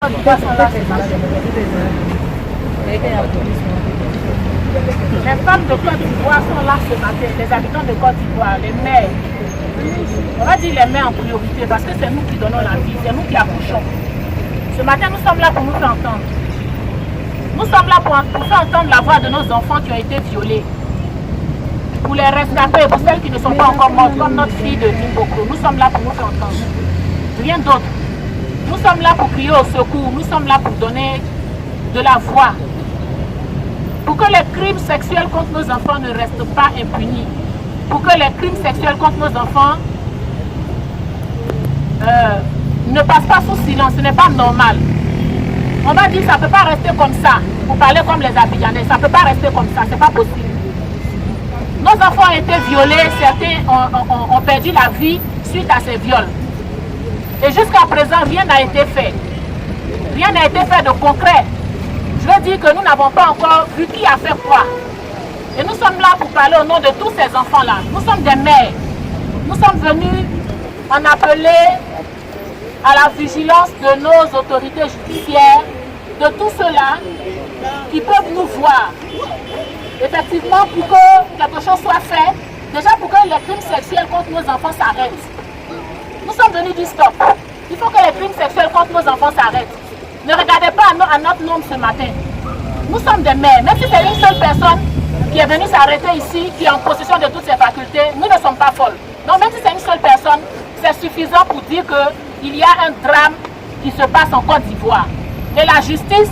Les femmes de Côte d'Ivoire sont là ce matin, les habitants de Côte d'Ivoire, les mères. On va dire les mères en priorité parce que c'est nous qui donnons la vie, c'est nous qui accouchons. Ce matin, nous sommes là pour nous faire entendre. Nous sommes là pour faire entendre la voix de nos enfants qui ont été violés. Pour les rescapés, pour celles qui ne sont pas encore mortes, comme notre fille de Dimboko. Nous sommes là pour nous faire entendre. Rien d'autre. Nous sommes là pour crier au secours. Nous sommes là pour donner de la voix. Pour que les crimes sexuels contre nos enfants ne restent pas impunis. Pour que les crimes sexuels contre nos enfants ne passent pas sous silence. Ce n'est pas normal. On va dire que ça ne peut pas rester comme ça. Pour parler comme les Abidjanais, ça ne peut pas rester comme ça. Ce n'est pas possible. Nos enfants ont été violés. Certains ont perdu la vie suite à ces viols. Et jusqu'à présent, rien n'a été fait. Rien n'a été fait de concret. Je veux dire que nous n'avons pas encore vu qui a fait quoi. Et nous sommes là pour parler au nom de tous ces enfants-là. Nous sommes des mères. Nous sommes venus en appeler à la vigilance de nos autorités judiciaires, de tous ceux-là qui peuvent nous voir. Effectivement, pour que quelque chose soit fait, déjà pour que les crimes sexuels contre nos enfants s'arrêtent. Nous sommes venus dire stop. Il faut que les crimes sexuels contre nos enfants s'arrêtent. Ne regardez pas à notre nombre ce matin. Nous sommes des mères. Même si c'est une seule personne qui est venue s'arrêter ici, qui est en possession de toutes ses facultés, nous ne sommes pas folles. Donc même si c'est une seule personne, c'est suffisant pour dire qu'il y a un drame qui se passe en Côte d'Ivoire. Et la justice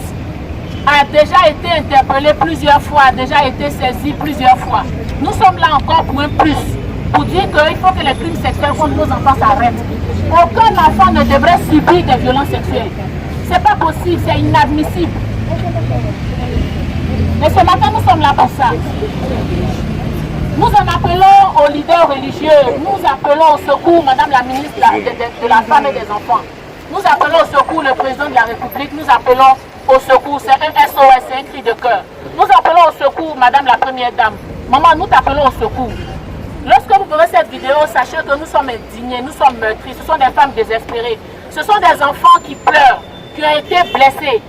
a déjà été interpellée plusieurs fois, a déjà été saisie plusieurs fois. Nous sommes là encore pour un plus, pour dire qu'il faut que les crimes sexuels contre nos enfants s'arrêtent. Aucun enfant ne devrait subir des violences sexuelles. C'est pas possible, c'est inadmissible. Mais ce matin, nous sommes là pour ça. Nous en appelons aux leaders religieux, nous appelons au secours Madame la ministre de la Femme et des Enfants. Nous appelons au secours le président de la République, nous appelons au secours, c'est un SOS, c'est un cri de cœur. Nous appelons au secours Madame la Première Dame. Maman, nous t'appelons au secours. Lorsque vous verrez cette vidéo, sachez que nous sommes indignés, nous sommes meurtris, ce sont des femmes désespérées. Ce sont des enfants qui pleurent, qui ont été blessés.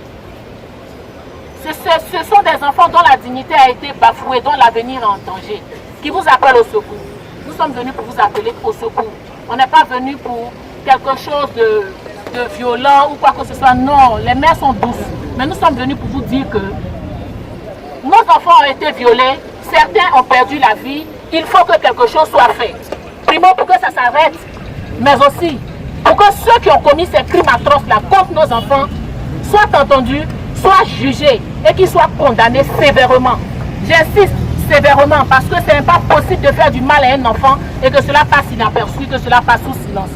Ce sont des enfants dont la dignité a été bafouée, dont l'avenir est en danger, qui vous appellent au secours. Nous sommes venus pour vous appeler au secours. On n'est pas venus pour quelque chose de violent ou quoi que ce soit. Non, les mères sont douces. Mais nous sommes venus pour vous dire que nos enfants ont été violés, certains ont perdu la vie. Il faut que quelque chose soit fait. Primo, pour que ça s'arrête, mais aussi pour que ceux qui ont commis ces crimes atroces-là contre nos enfants soient entendus, soient jugés et qu'ils soient condamnés sévèrement. J'insiste, sévèrement, parce que ce n'est pas possible de faire du mal à un enfant et que cela passe inaperçu, que cela passe sous silence.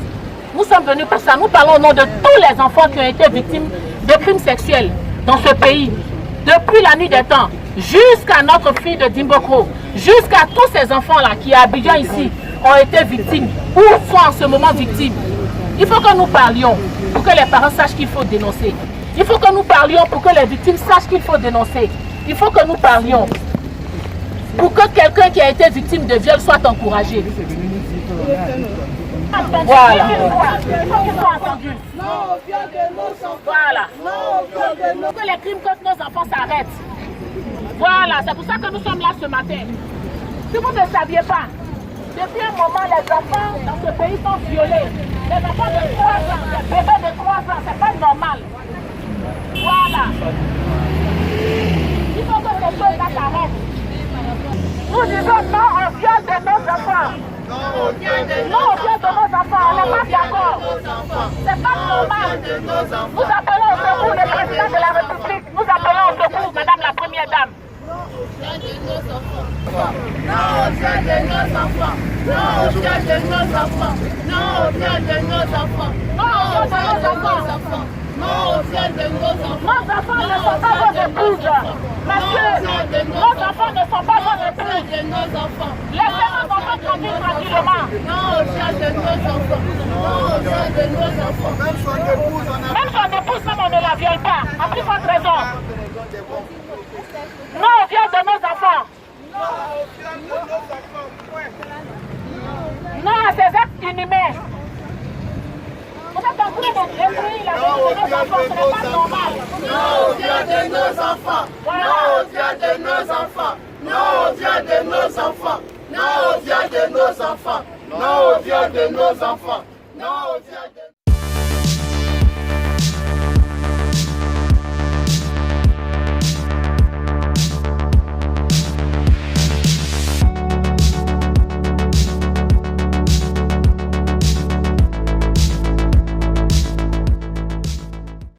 Nous sommes venus pour ça. Nous parlons au nom de tous les enfants qui ont été victimes de crimes sexuels dans ce pays, depuis la nuit des temps, jusqu'à notre fille de Dimboko, jusqu'à tous ces enfants-là qui, à Abidjan ici, ont été victimes ou sont en ce moment victimes. Il faut que nous parlions pour que les parents sachent qu'il faut dénoncer. Il faut que nous parlions pour que les victimes sachent qu'il faut dénoncer. Il faut que nous parlions pour que quelqu'un qui a été victime de viol soit encouragé. Voilà. Il faut qu'ils soient entendus. Voilà. Pour que les crimes contre nos enfants s'arrêtent. Voilà, c'est pour ça que nous sommes là ce matin. Si vous ne saviez pas, depuis un moment, les enfants dans ce pays sont violés. Les enfants de 3 ans, les bébés de 3 ans, c'est pas normal. Voilà. Il faut que ces choses-là s'arrêtent. Nous disons non au viol de nos enfants. Non au viol de nos enfants. On n'est pas d'accord. C'est pas normal. Nous appelons au secours le président de la République. Nous appelons au secours Madame la Première Dame. Non au viol de nos enfants. Non au viol de nos enfants. Non au viol de nos enfants. Non au viol de nos enfants. Non au viol de nos enfants. Non au viol de nos enfants. Nos enfants ne sont pas vos épouses. Monsieur, nos enfants ne sont pas vos épouses. Laissez nos enfants grandir tranquillement. Non au viol de nos enfants. Non au viol de nos enfants. Même son épouse, même on ne la viole pas. À plus forte raison. Non au viol de nos enfants. Non à ces actes inhumains. Vous êtes en train de détruire la vie de nos enfants, ce n'est pas normal. Non au viol de nos enfants. Non au viol de nos enfants. Non au viol de nos enfants. Non au viol de nos enfants. Non au viol de nos enfants.